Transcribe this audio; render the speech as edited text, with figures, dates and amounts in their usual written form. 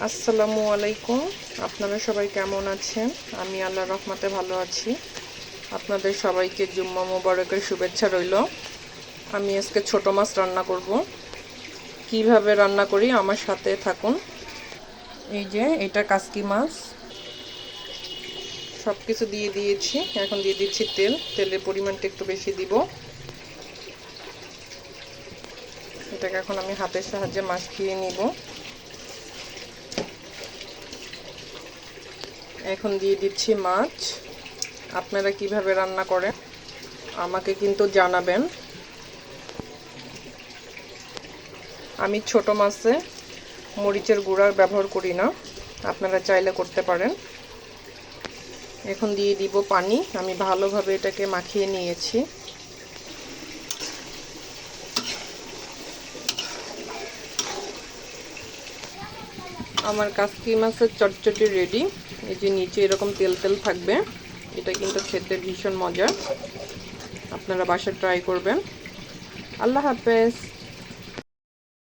আসসালামু আলাইকুম। আপনারা সবাই কেমন আছেন? আমি আল্লাহর রহমতে ভালো আছি। আপনাদের সবাইকে জুম্মা মোবারকের শুভেচ্ছা রইল। আমি আজকে ছোট মাছ রান্না করব। কিভাবে রান্না করি আমার সাথে থাকুন। এই যে এটা কাসকি মাছ, সব কিছু দিয়ে দিয়েছি। এখন দিয়ে দিচ্ছি তেল। তেলের পরিমাণটা একটু বেশি দিব। এটাকে এখন আমি হাতের সাহায্যে মাখিয়ে নিব। এখন দিয়ে দিচ্ছি মাছ। আপনারা কিভাবে রান্না করেন আমাকে কিন্তু জানাবেন। আমি ছোট মাছে মরিচের গুঁড়া ব্যবহার করি না, আপনারা চাইলে করতে পারেন। এখন দিয়ে দিব পানি। আমি ভালোভাবে এটাকে মাখিয়ে নিয়েছি। আমার কাসকি মাছের চটচটি রেডি। এই যে নিচে এরকম তেল তেল থাকবে, এটা কিন্তু খেতে ভীষণ মজা। আপনারা বাসায় ট্রাই করবেন। আল্লাহ হাফেজ।